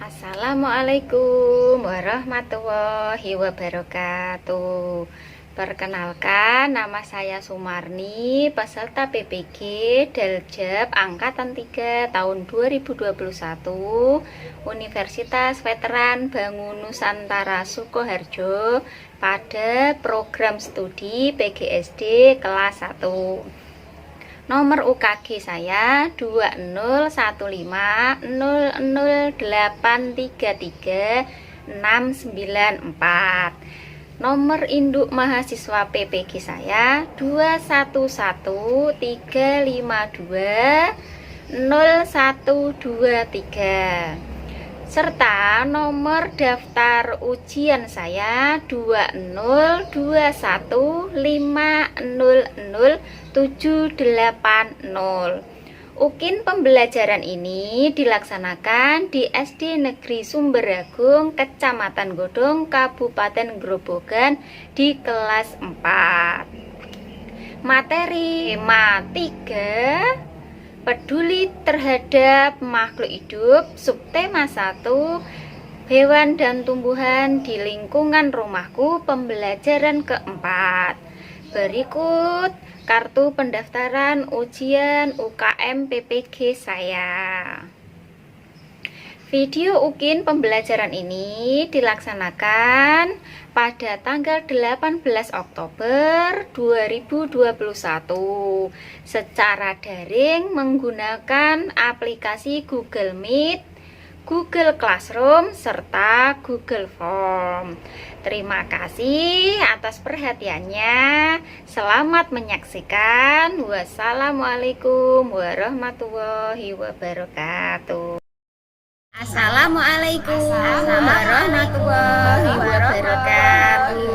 Assalamualaikum warahmatullahi wabarakatuh. Perkenalkan, nama saya Sumarni, peserta PPG Daljab Angkatan 3 tahun 2021 Universitas Veteran Bangun Nusantara Sukoharjo pada program studi PGSD kelas 1. Nomor UKG saya 201500833 Nomor induk mahasiswa PPG saya 2131320123 serta nomor daftar ujian saya 20215000780. UKIN pembelajaran ini dilaksanakan di SD Negeri Sumberagung, Kecamatan Godong, Kabupaten Grobogan di kelas 4. Materi tema 3 peduli terhadap makhluk hidup, subtema 1 hewan dan tumbuhan di lingkungan rumahku, pembelajaran keempat. Berikut kartu pendaftaran ujian UKM PPG saya. Video UKIN pembelajaran ini dilaksanakan pada tanggal 18 Oktober 2021 secara daring menggunakan aplikasi Google Meet, Google Classroom, serta Google Form. Terima kasih atas perhatiannya. Selamat menyaksikan. Wassalamualaikum warahmatullahi wabarakatuh. Assalamualaikum warahmatullahi wabarakatuh.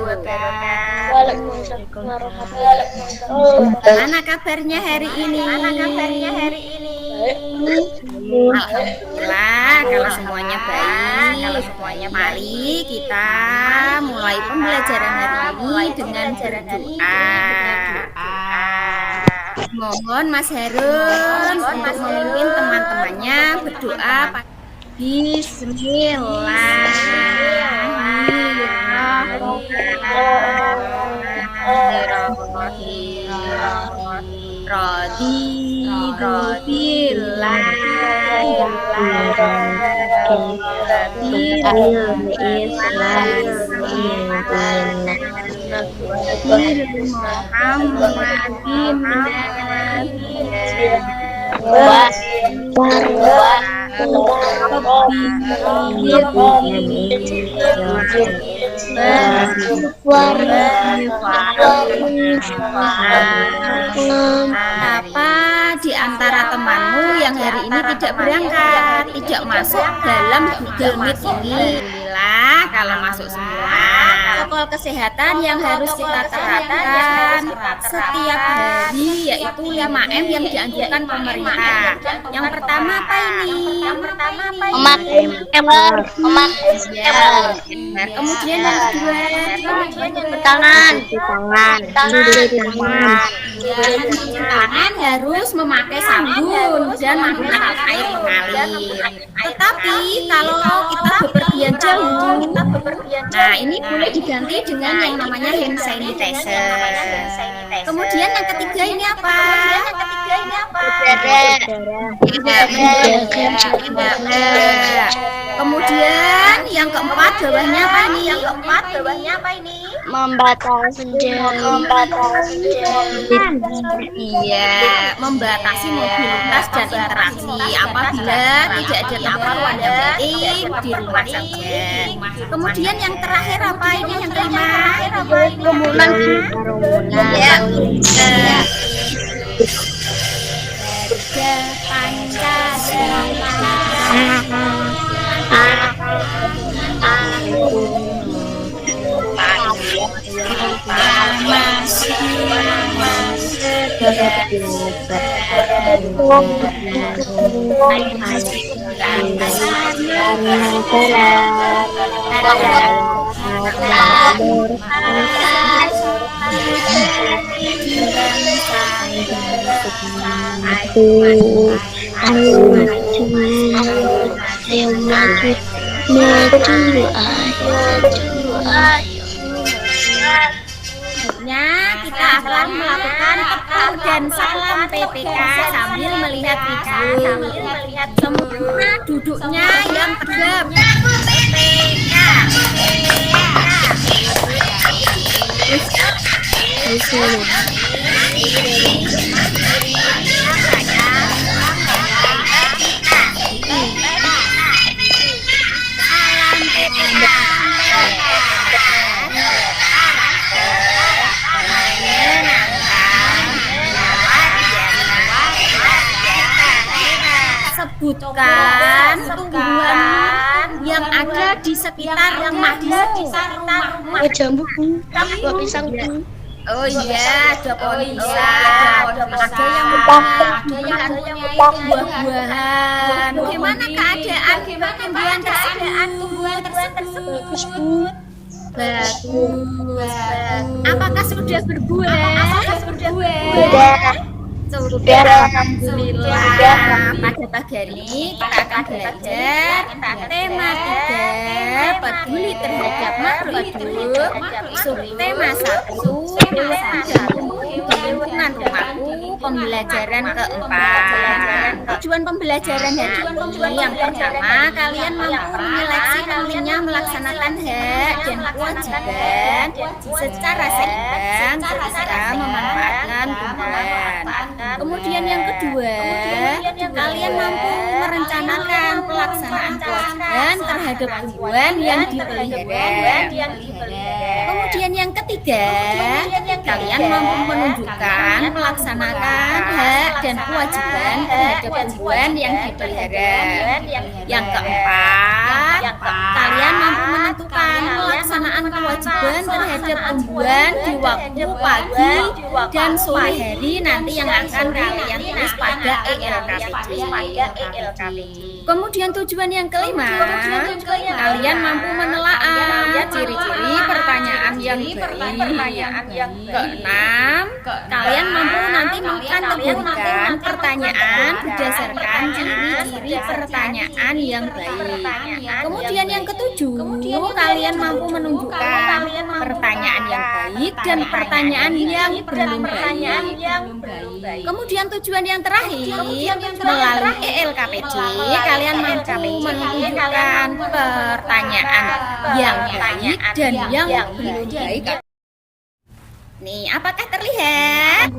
Waalaikumsalam warahmatullahi wabarakatuh. Gimana kabarnya hari ini? Alhamdulillah, kalau semuanya baik. Mari kita mulai pembelajaran hari ini dengan berdoa. Mohon Mas Harun untuk memimpin teman-temannya berdoa. Apa di antara temanmu yang hari ini tidak berangkat, tidak masuk dalam Google Meet ini? Alhamdulillah kalau masuk semua. Protokol kesehatan yang harus kita terapkan setiap hari yaitu 5M yang dianjurkan pemerintah. Yang pertama apa ini? Memakai masker. Kemudian yang kedua, Tangan. mencuci tangan harus memakai sabun dan menggunakan air mengalir. Tetapi kalau kita bepergian jauh, nah ini boleh diganti dengan yang namanya hand sanitizer. Kemudian yang ketiga ini apa? Kemudian yang keempat bawahnya apa ini? Membatasi jam. Iya, membatasi mobilitas dan interaksi apabila tidak ada keperluan yang penting di rumah saja. Kemudian yang terakhir apa ini? Yang kelima? Kerumunan. Ya. Pancasila. Ayo maju Merdu ayo. Selanjutnya kita akan melakukan tepuk dan salam PPK sambil melihat video. Semua duduknya yang tegap. PPK. Salam PPK. Sebutkan tumbuhan yang ada di sekitar rumahmu. Jambu, buah pisang, Oh iya, ada pohon pisang, ada yang mempunyai buah-buahan. Bagaimana keadaan tumbuhan tersebut? Bagus. Apakah sudah berbuah? Sudah, alhamdulillah. Pada pagi hari ini kita akan belajar tema 3, peduli terhadap makhluk hidup. Subtema 1, tumbuh di lingkungan rumahku. Pembelajaran keempat. Tujuan pembelajaran hari ini yang pertama, kalian mampu menyeleksi nantinya melaksanakan hak dan kewajiban secara seimbang ketika memanfaatkan tumbuhan. Kemudian yang kedua, kalian mampu merencanakan pelaksanaan kewajiban terhadap tumbuhan yang dipelihara. Kemudian yang ketiga, kalian mampu menunjukkan melaksanakan hak dan kewajiban terhadap tumbuhan yang dipelihara. Yang keempat, kalian mampu menentukan pelaksanaan kewajiban terhadap tumbuhan di waktu pagi dan sore hari nanti yang akan kalian tulis pada ELKPJ. Kemudian tujuan yang kelima, kalian mampu menelaah ciri-ciri pertanyaan yang baik. Keenam, kalian mampu nanti mengkategorikan pertanyaan berdasarkan ciri-ciri pertanyaan yang baik. Kemudian yang ketujuh, kalian mampu menunjukkan pertanyaan yang baik dan pertanyaan yang belum baik. Kemudian tujuan yang terakhir, melalui ELKPJ, kalian mampu menunjukkan pertanyaan yang baik dan yang belum baik. Nih, apakah terlihat?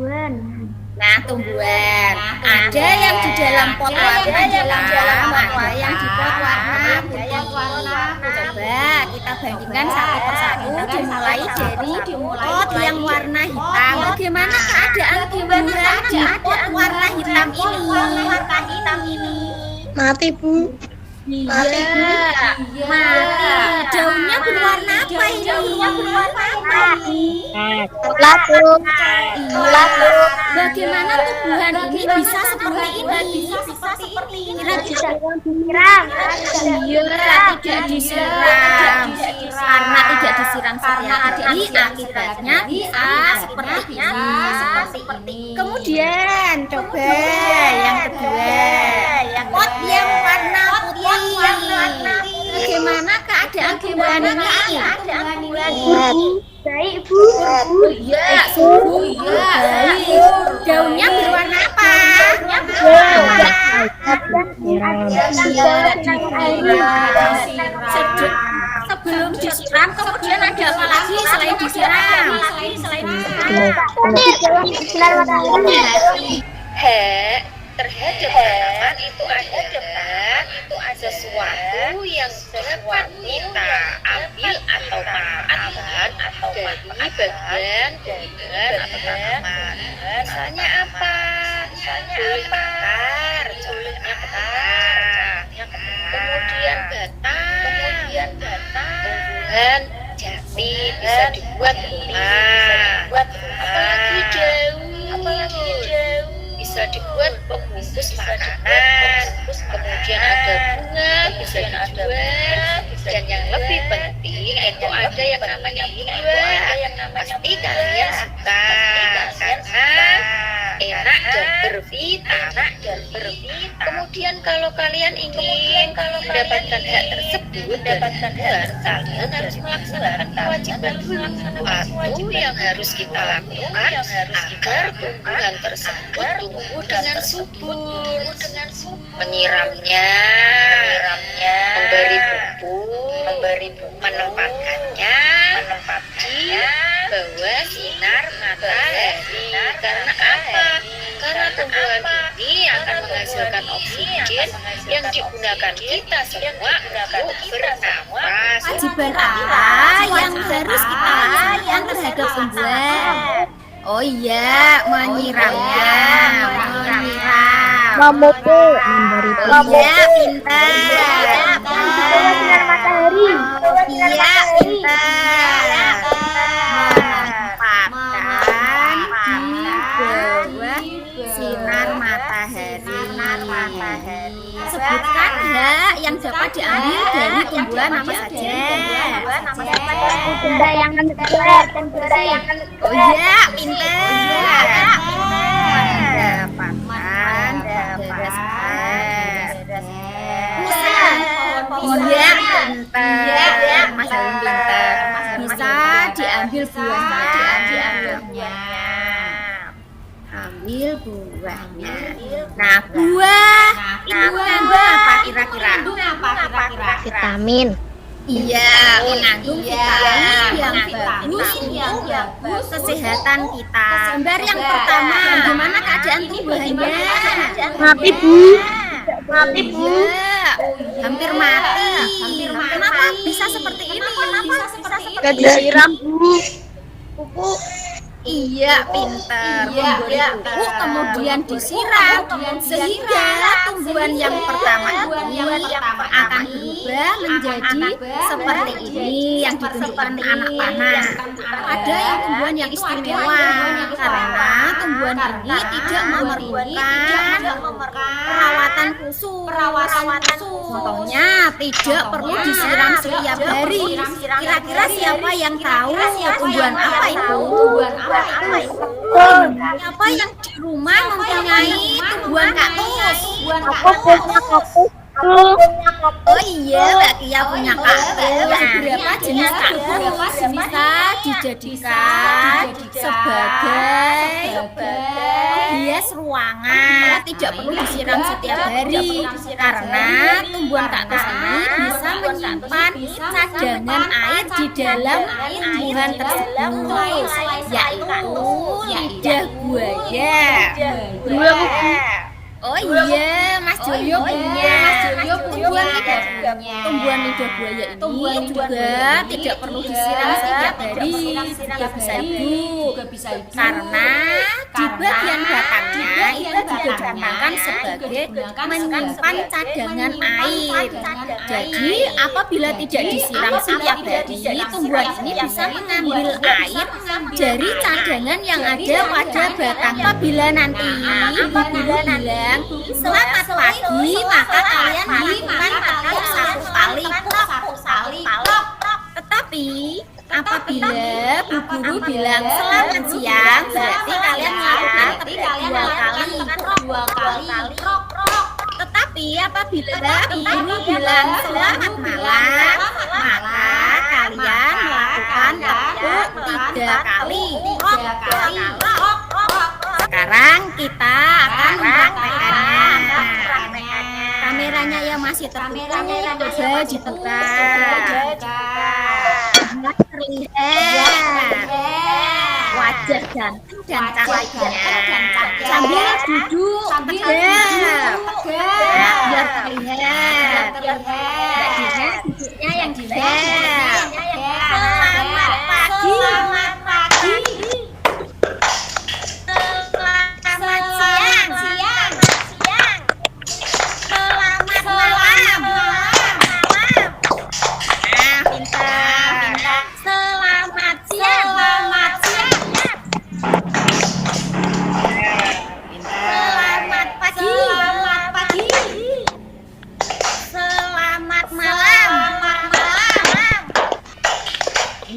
Nah, tumbuhan. Ada yang di dalam pot warna hitam, ada yang di pot warna putih. Coba kita bandingkan satu persatu, dimulai dari pot yang warna hitam. Bagaimana keadaan tumbuhan di pot warna hitam ini? Mati, Bu. Mati. Daunnya berwarna apa ini? Lapu. Bagaimana tumbuhan ini bisa seperti ini? Bisa disiram. Iya, tidak disiram. Karena tidak disiram setiap hari, akibatnya bisa seperti ini. Kemudian coba yang kedua, pot yang warna putih. Bagaimana keadaan tumbuhan ini? Baik, Bu. Iya, sungguh baik. Daunnya berwarna apa? Sebelum disiram, kemudian ada apa lagi selain disiram? Hak terhadap tanaman itu adalah sesuatu yang dapat kita ambil atau manfaatkan dari bagian tumbuhan atau tanaman. Misalnya apa? Boleh akar, contohnya akar. Kemudian batang, tumbuhan jati bisa dibuat rumah. Apalagi daun, bisa dibuat pembungkus makanan. Kemudian ada bunga, bisa dijual. Dan yang lebih penting itu ada yang namanya buah. Pasti kalian suka karena enak dan bervitamin. Kemudian kalau kalian ingin mendapatkan hak tersebut, ibu mendapatkan gelar, kalian harus melaksanakan kewajiban waktu yang harus kita lakukan agar tumbuhan tersebut tumbuh dengan subur. Menyiramnya, memberi pupuk, menempatkannya di bawah sinar matahari. Karena apa? Karena tumbuhan ini akan menghasilkan oksigen yang digunakan kita semua untuk bernapas. Kewajiban apa yang harus kita lakukan terhadap tumbuhan? Oh iya, menyiramnya, menyiram. Memupuk, memberi Iya, pintar. sinar matahari. Iya, pintar. Menempatkan di bawah sinar matahari. Sebutkan hak yang dapat diambil dari tumbuhan apa saja. Benda yang jelek dan bersih. Oh iya, pintar. Mendapatkan Iya, pintar. Mas Halim pintar. Bisa diambil buahnya. Ambil buahnya. Nah, buah apa kira-kira? Vitamin. Iya, mengandung vitamin yang bagus untuk kesehatan kita. Gambar yang pertama, gimana keadaan tumbuhannya? Mati, Bu. Mati, Bu. Iya, hampir mati. Kenapa bisa seperti ini? Gak disiram, Bu. Pupuk. Iya, pintar. Memberi pupuk kemudian disiram sehingga tumbuhan yang pertama ini akan berubah menjadi seperti ini yang ditunjukkan anak panah. Ada yang tumbuhan yang istimewa karena tumbuhan ini tidak memerlukan perawatan khusus. Contohnya tidak perlu disiram setiap hari. Kira-kira siapa yang tahu tumbuhan apa itu? Siapa yang di rumah mempunyai tumbuhan kaktus? Aku punya kaktus. Oh iya, Mbak Kia punya kaktus. Beberapa jenis kaktus bisa dijadikan sebagai hias ruangan. Tidak perlu disiram setiap hari karena tumbuhan kaktus ini bisa menyimpan cadangan air di dalam tumbuhan tersebut, yaitu lidah buaya. Oh iya, Mas Joyo punya. Tumbuhan lidah buaya ini juga tidak perlu disiram setiap hari, juga bisa hidup. Karena di bagian batangnya itu juga digunakan sebagai menyimpan cadangan air. Jadi apabila tidak disiram setiap hari, tumbuhan ini bisa mengambil air dari cadangan yang ada pada batang. Apabila nanti ibu bilang selamat pagi, maka kalian makan kaktus satu kali plok. Tetapi apabila bu guru bilang selamat siang, berarti kalian melakukan dua kali plok. Tetapi apabila bu guru bilang selamat malam, maka kalian melakukan tepuk 3 kali plok. Sekarang kita akan mempraktekannya. Kameranya yang masih tertutup coba dibuka. Terlihat wajah ganteng dan cantiknya sambil duduk tegap biar terlihat. Duduknya yang tegap. Selamat pagi.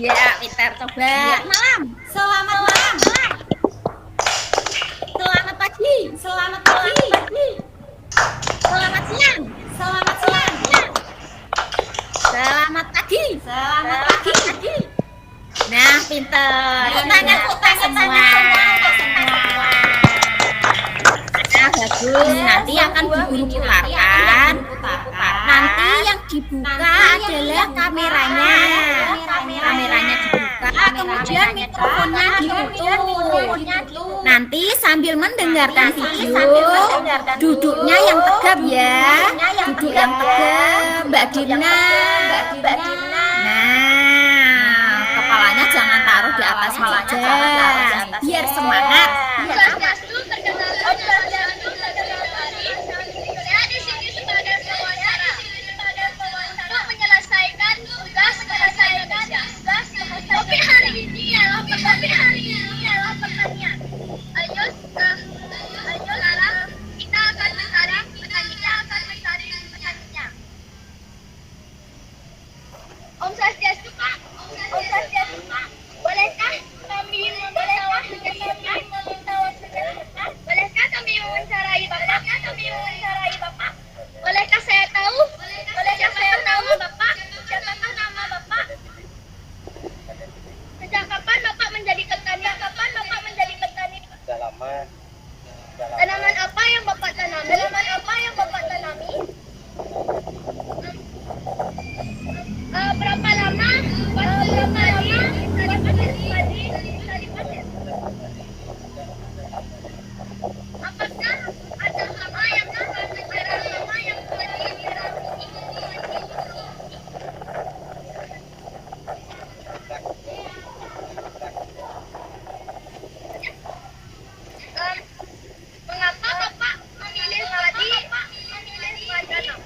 Ya, pintar coba. Malam. Selamat malam. Selamat pagi. Selamat pagi. Selamat siang. Selamat siang. pagi. Nah, pinter. Tangan kita semua. Nah, bagus. Nanti akan diguru putarkan. Nanti yang dibuka adalah kameranya. Kameranya dibuka, kemudian mikrofonnya ditutup. Nanti sambil mendengarkan video, duduknya yang tegap ya. Duduk yang tegap, Mbak Dina. Nah, kepalanya jangan taruh di atas meja, biar semangat. Saya di sini sebagai pewawancara untuk menyelesaikan tugas bahasa Indonesia. Topik hari ini adalah pertanyaan. Ayo sekarang kita akan mencari penyanyinya. Om Swastiastu, Pak. Bolehkah kami meminta Bolehkah kami mewawancarai Bapak? Bolehkah saya tahu? Bapak? Siapakah nama Bapak? Sejak kapan Bapak menjadi petani? Tanaman apa yang Bapak tanami? Berapa lama padi bisa dipanen? Apakah ada hama yang mengapa Bapak memilih padi tanam?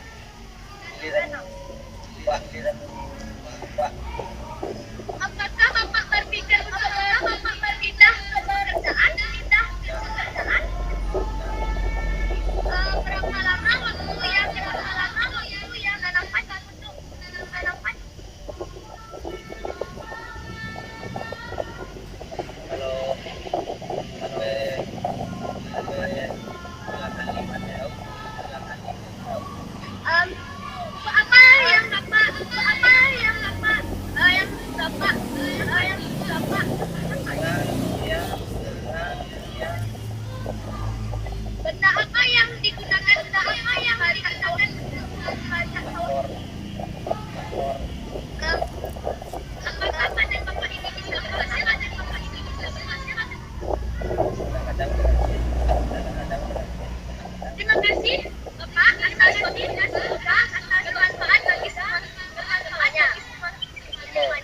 Apakah Bapak berpikir berpindah ke pekerjaan? Berapa lama waktu yang tanam padi? Apa yang Bapak benda apa yang digunakan apakah panen Bapak ini bisa menghasilkan? Terima kasih Bapak atas bermanfaat bagi semuanya. Terima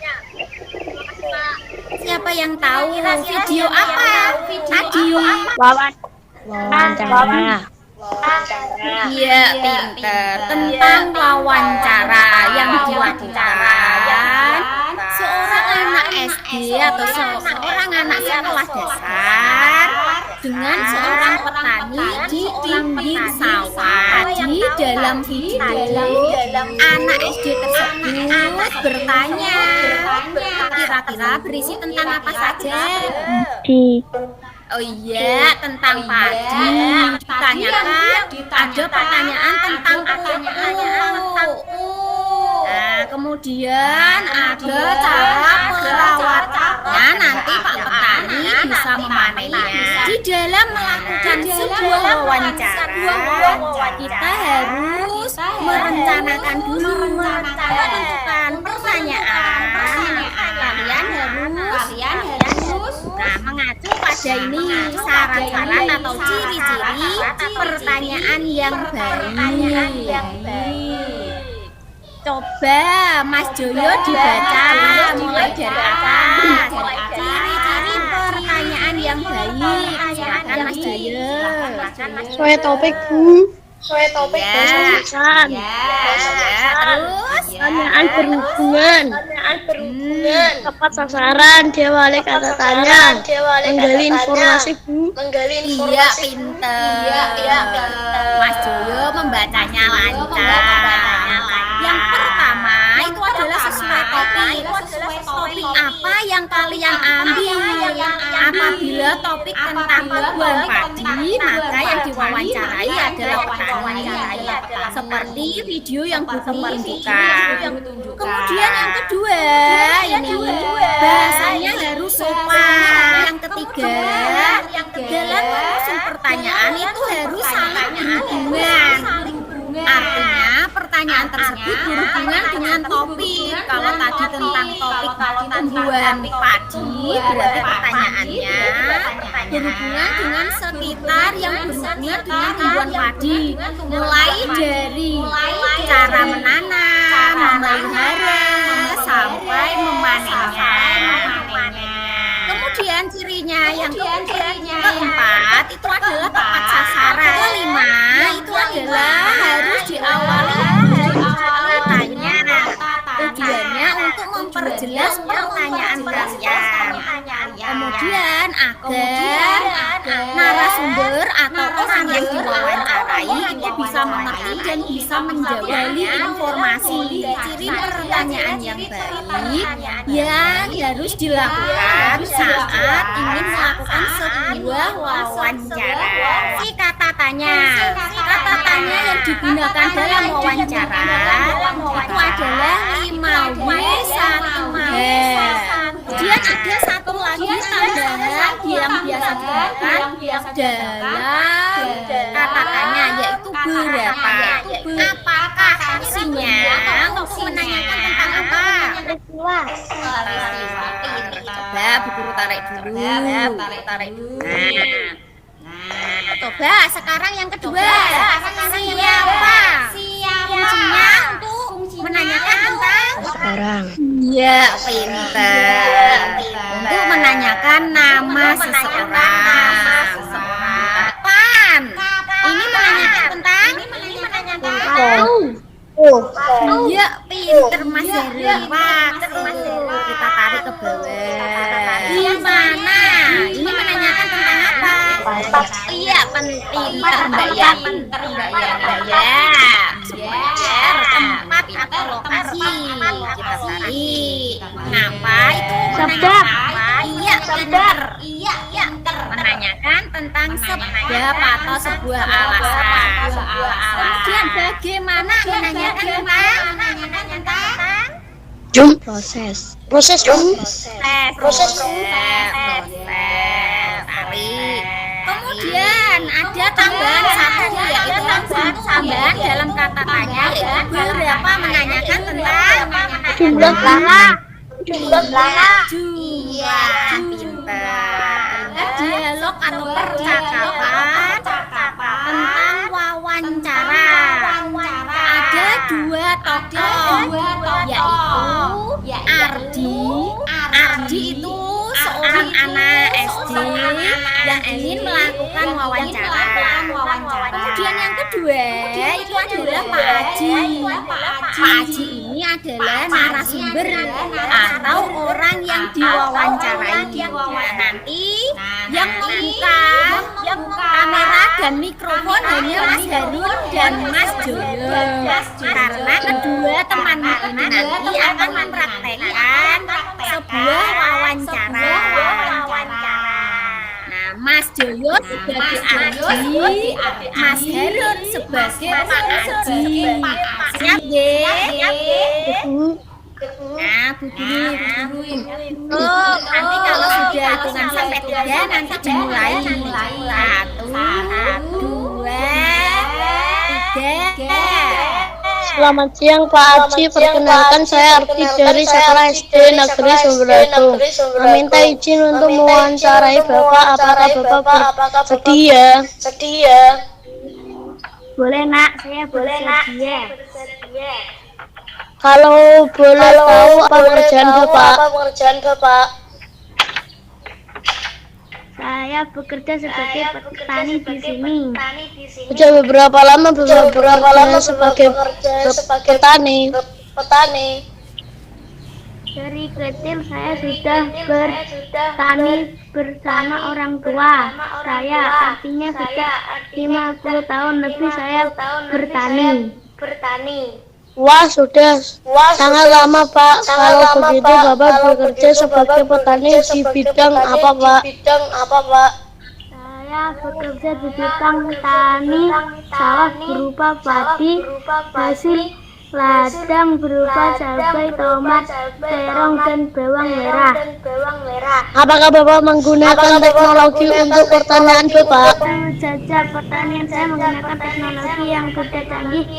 kasih Pak. Siapa yang tahu video apa tadi? Wawancara. Iya, pinter. Tentang wawancara yang dilakukan seorang anak SD atau seorang anak sekolah dasar dengan seorang petani di pinggir sawah. Di dalam video, anak SD tersebut bertanya, kira-kira berisi tentang apa saja? Oh iya, tentang padi. Ditanyakan, ada pertanyaan tentang pupuk. Nah, kemudian ada cara perawatannya. Nanti Pak Petani bisa memanennya. Di dalam melakukan sebuah wawancara, kita harus merencanakan dulu, menentukan pertanyaan. Kalian harus mengacu pada ini syarat-syarat atau ciri-ciri pertanyaan yang baik. Coba Mas Joyo dibaca mulai dari atas. Ciri-ciri pertanyaan yang baik. Silakan Mas Joyo. Sesuai topik, Bu. Ya. Terus Pertanyaan berhubungan. Tepat sasaran. Dia balik kata tanya. Menggali informasi, Bu. Iya, pinter. Mas Joyo membacanya lancar. Yang pertama itu adalah sesuai topik. Topik apa yang kalian ambil? Apabila topik tentang tumbuhan padi, maka yang diwawancarai adalah petani. Seperti video yang Buku tunjukkan. Kemudian yang kedua ini bahasanya harus sopan. Yang ketiga, dalam menyusun pertanyaan itu harus saling berhubungan. Artinya pertanyaan tersebut berhubungan dengan topik. Kalau tadi tentang topik tumbuhan padi, berarti pertanyaannya berhubungan dengan sekitar yang berhubungan dengan tumbuhan padi. Mulai dari cara menanam, memelihara, sampai memanennya. Kemudian cirinya yang keempat itu adalah tepat sasaran. Kelima itu adalah harus diawali tanya. Tujuannya untuk memperjelas pertanyaan kalian. Kemudian agar narasumber atau orang yang diwawancarai itu bisa mengerti dan bisa menjawab informasi. Ciri pertanyaan yang baik yang harus dilakukan saat ingin melakukan sebuah wawancara. Si kata tanya yang digunakan dalam wawancara itu adalah 5W 1H. Kemudian ada satu lagi tambahan yang biasa digunakan dalam kata tanya, yaitu berapa. Apakah fungsinya untuk menanyakan tentang apa? Coba Bu Guru tarik dulu. Coba sekarang yang kedua. Siapa? Fungsinya untuk menanyakan tentang Sekarang. ya pintar. Untuk menanyakan nama seseorang. Kapan? Ini menanyakan tentang ya pinter Mas Heru. Kita tarik ke bawah. Di mana? Ini menanyakan tentang apa? Iya, pinter Mbak ya. Sebentar, tempat atau lokasi. Kita tarik. Kenapa itu menanyakan apa? Iya, pinter. Menanyakan tentang sebab atau sebuah alasan. Kemudian bagaimana menanyakan tentang Proses. Tarik. Kemudian ada tambahan satu, yaitu tambahan dalam kata tanya, yaitu berapa menanyakan tentang Jumlah jumlah. Pintar. Dialog atau percakapan tentang wawancara. Ada dua tokoh, yaitu Ardi itu seorang anak SD yang ingin melakukan wawancara. Kemudian yang kedua itu adalah Pak Aji. Pak Aji ini adalah narasumber atau orang yang diwawancarai. Nanti yang membuka kamera dan mikrofon hanya Mas Harun dan Mas Joyo, karena kedua teman ini nanti akan mempraktekkan sebuah wawancara. Nah, Mas Joyo sebagai Ardi, Mas Harun sebagai Pak Aji. Siap nggih? Nah, Bu Guru. Nanti kalau sudah hitungan sampai 3 nanti dimulai. 1, 2, 3. Selamat siang Pak Aji, perkenalkan saya Arti dari Sekolah SD Negeri Sumberatu. Meminta izin untuk mewawancarai Bapak. Apakah Bapak bersedia? Boleh nak, saya bersedia. Kalau boleh tahu apa pekerjaan Bapak? Saya bekerja sebagai petani di sini. Sudah beberapa lama bekerja sebagai petani? Dari kecil saya sudah bertani bersama orang tua saya. Artinya sudah 50 tahun lebih saya bertani. Wah, sudah sangat lama Pak. Kalau begitu Bapak bekerja sebagai petani di bidang apa Pak? Saya bekerja di bidang tani sawah berupa padi, hasil ladang berupa cabai, tomat, terong, dan bawang merah. Apakah Bapak menggunakan teknologi untuk pertanian Bapak? Jajak pertanian saya menggunakan teknologi yang sudah canggih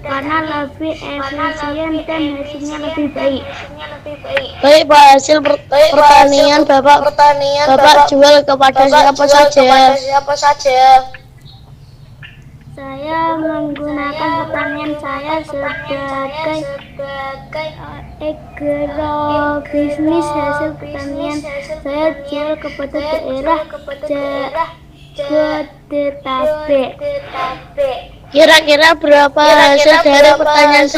karena lebih efisien dan hasilnya lebih baik. Baik Pak, hasil pertanian Bapak jual kepada siapa saja? Saya menggunakan pertanian saya sebagai agrobisnis. Hasil pertanian saya jual kepada daerah Jabodetabek. Kira-kira berapa hasil dari pertanian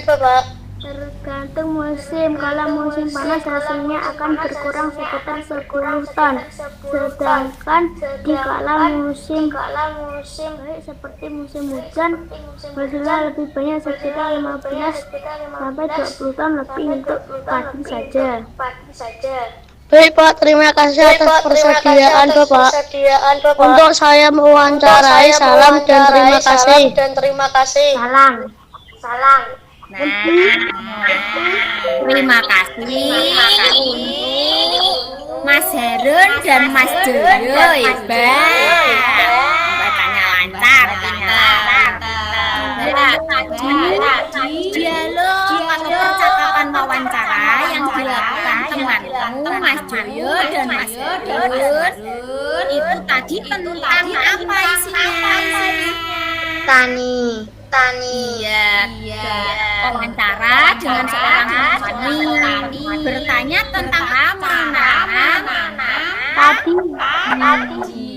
Bapak? Tergantung musim. Kalau musim panas hasilnya akan berkurang sekitar 10 ton. Sedangkan di kala musim baik seperti musim hujan hasilnya lebih banyak sekitar 15 sampai 20 ton lebih untuk padi saja. Baik Pak, terima kasih atas persediaan Bapak. Untuk saya mewawancarai, salam dan terima kasih. Salam. Nah, terima kasih untuk Mas Harun dan Mas Joyo, hebat. Bacanya lancar, tadi dialog atau percakapan wawancara yang dilakukan temanku Mas Joyo dan Mas Harun itu tadi tentang apa isinya? Tani. Iya. Wawancara dengan seorang petani bertanya tentang apa? Tadi.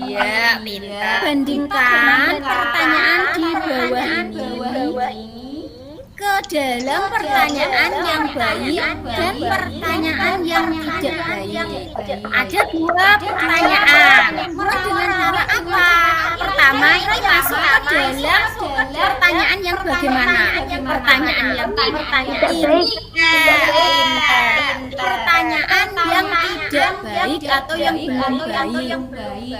Iya, pintar. Bandingkan pertanyaan di bawah ini ke dalam pertanyaan yang baik dan pertanyaan yang tidak baik. Ada 2 pertanyaan. Mulai dengan cara apa? Pertama, ini masuk ke dalam pertanyaan yang bagaimana? Pertanyaan yang tidak baik. Pertanyaan yang tidak baik atau yang belum baik.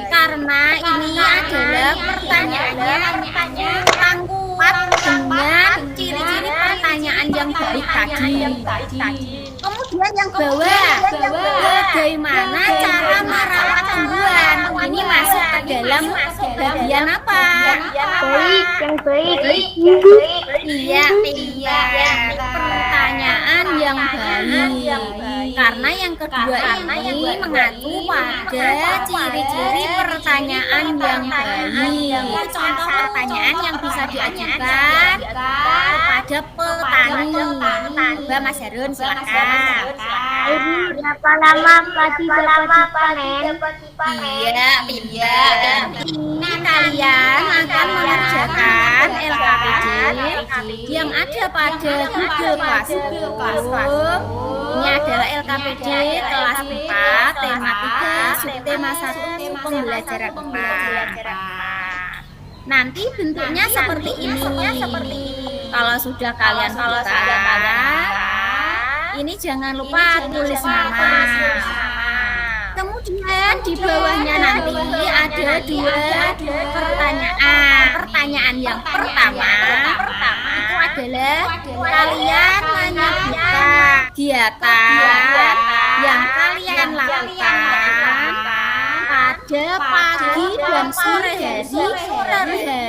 Karena ini adalah pertanyaannya rangkumat dengan ciri-ciri pertanyaan yang baik tadi. Kemudian yang bawah, bagaimana cara merawat tumbuhan? Ini masuk ke dalam bagian apa? Yang baik. Iya. Pertanyaan yang baik. Karena yang kedua ini mengacu pada ciri-ciri pertanyaan yang baik. Contoh pertanyaan yang bisa diajukan kepada petani. Mbak Mas Harun, silakan. Berapa lama padi dapat dipanen? Iya. Ini kalian akan mengerjakan LKPD yang ada pada Google Classroom. Ini adalah LKPD kelas 4, tema 3, subtema 1, pembelajaran 4. Nanti bentuknya seperti ini. Kalau sudah kalian buka, ini jangan lupa tulis nama. Kemudian di bawahnya nanti ada 2 pertanyaan. Pertanyaan yang pertama itu adalah kalian menyebutkan kegiatan yang kalian lakukan pada pagi dan sore hari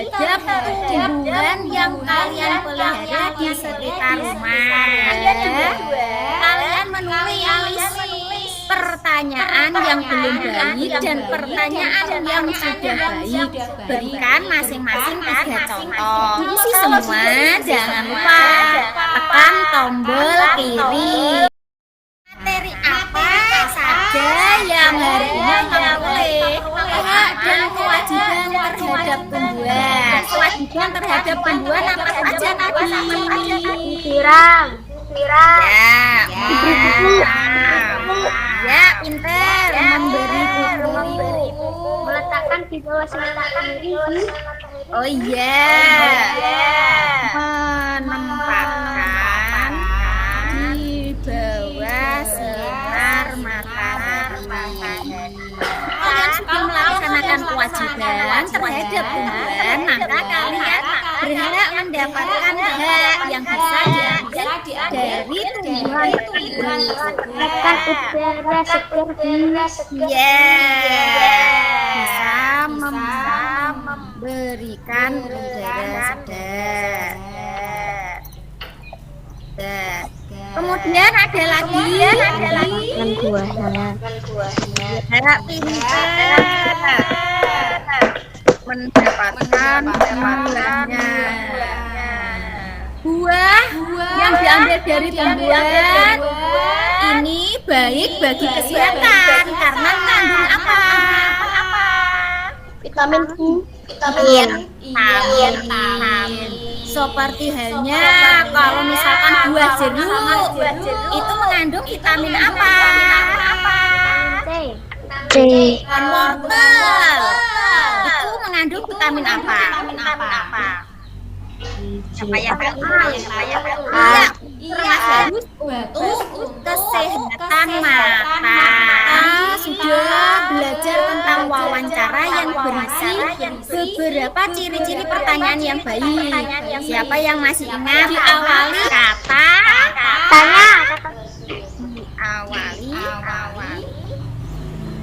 terhadap tumbuhan yang kalian pelihara di sekitar rumah. Kalian menulis pertanyaan yang belum baik dan pertanyaan yang sudah baik. Berikan masing-masing 3 contoh. Isi semua, jangan lupa tekan tombol kiri. Materi apa saja yang hari ini kita boleh hak dan kewajiban terhadap tumbuhan. Kewajiban terhadap tumbuhan apa saja tadi? Siram. Ya, pintar. Memberi buku. Meletakkan di bawah sinar matahari. Oh iya. Menempatkan di bawah sinar matahari. Kalian sudah melaksanakan kewajiban terhadap tumbuhan, maka kalian berhak mendapatkan hak yang bisa diambil dari tumbuhan Makan udara segar bisa memberikan udara segar. Kemudian ada lagi makan buahnya. hak pintar mendapatkan buahnya. Buah yang diambil dari tumbuhan ini baik bagi kesehatan karena mengandung apa? Vitamin Seperti halnya kalau misalkan buah jeruk itu mengandung vitamin apa? C. Dan wortel itu mengandung vitamin apa? Siapa yang tahu? Iya, bagus untuk kesehatan mata. Kita sudah belajar tentang wawancara yang berisi beberapa ciri-ciri pertanyaan yang baik. Siapa yang masih ingat? Diawali kata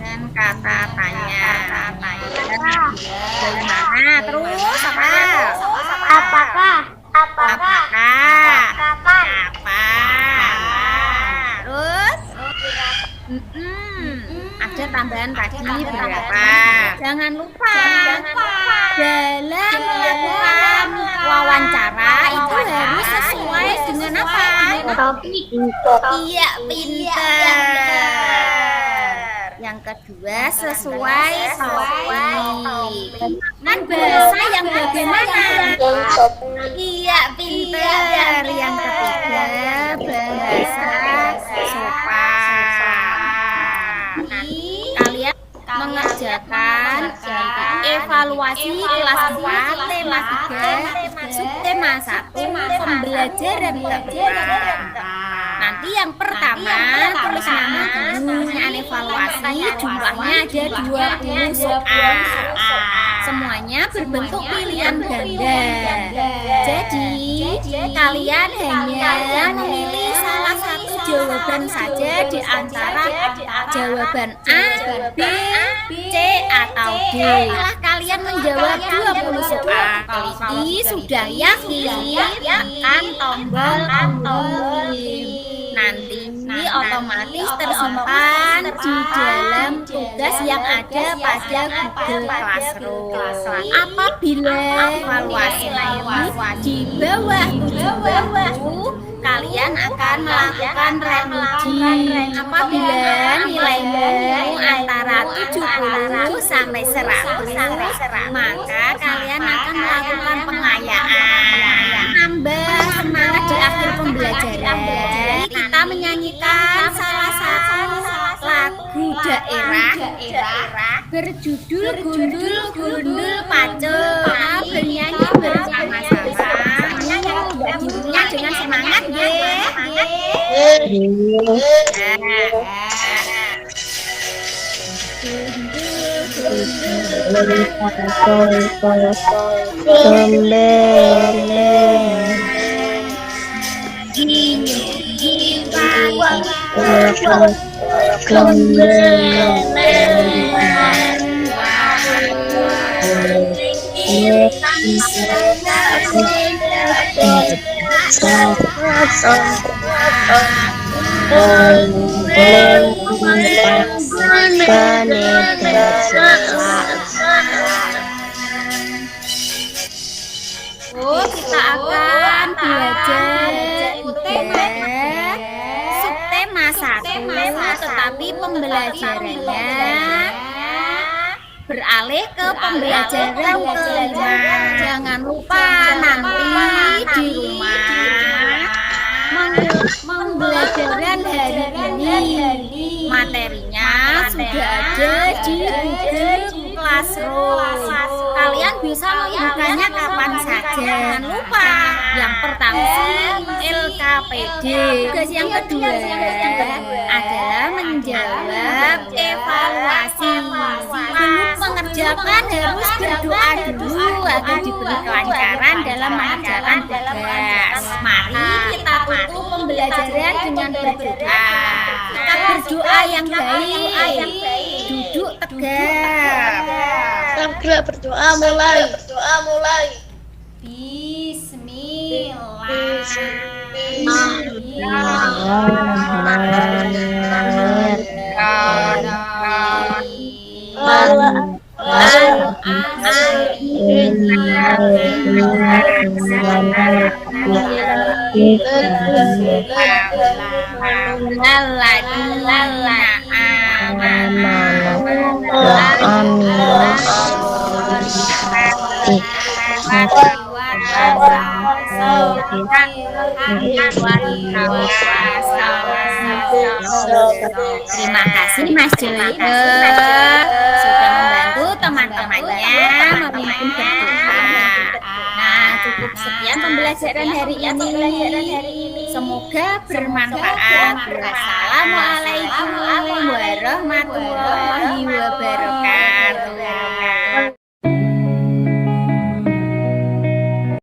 dengan kata tanya. Bagaimana? Terus apa? Apakah? Apakah? Apa? Terus? Ada tambahan tadi berapa? Jangan lupa dalam melakukan wawancara itu harus sesuai dengan apa? Topik. Iya, pintar. Yang kedua sesuai topik. Kan bahasa yang bagaimana? Iya, pintar. Yang ketiga bahasa sopan. Kalian mengerjakan evaluasi kelas 4 tema 3 subtema 1 pembelajaran kedua. Nanti yang pertama tulis nama dengan evaluasi jumlahnya ada 20 soal. Semuanya berbentuk pilihan ganda. Jadi kalian hanya memilih salah satu jawaban saja di antara jawaban A, B, C atau D. Setelah kalian menjawab 20 soal, teliti sudah yakin akan tombol mengirim. Nanti otomatis tersimpan di dalam tugas yang ada pada Google Classroom. Apabila evaluasi di bawah 70, kalian akan melakukan remedi. Apabila nilaimu antara 70 sampai 100, maka kalian akan melakukan pengayaan. Nambah semangat di akhir pembelajaran. Kita menyanyikan salah satu lagu daerah berjudul Gundul Gundul Pacul. Bernyanyi bersama-sama. Nyanyinya dengan semangat deh. Kita akan belajar subtema 1, tetapi pembelajarannya beralih ke pembelajaran kelima. Jangan lupa nanti di rumah pembelajaran hari ini materinya sudah ada di Google Classroom. Kalian bisa membukanya kapan saja. Jangan lupa. Yang pertama LKPD. Tugas yang kedua adalah menjawab evaluasi. Sebelum mengerjakan harus berdoa dulu agar diberi kelancaran dalam mengerjakan tugas. Mari kita tutup pembelajaran dengan berdoa. Kita berdoa yang baik. Duduk tegak. Segera berdoa mulai. Terima kasih Mas Joyo sudah membantu teman-temannya memimpin berdoa. Nah, cukup sekian pembelajaran hari ini. Semoga bermanfaat. Wassalamualaikum warahmatullahi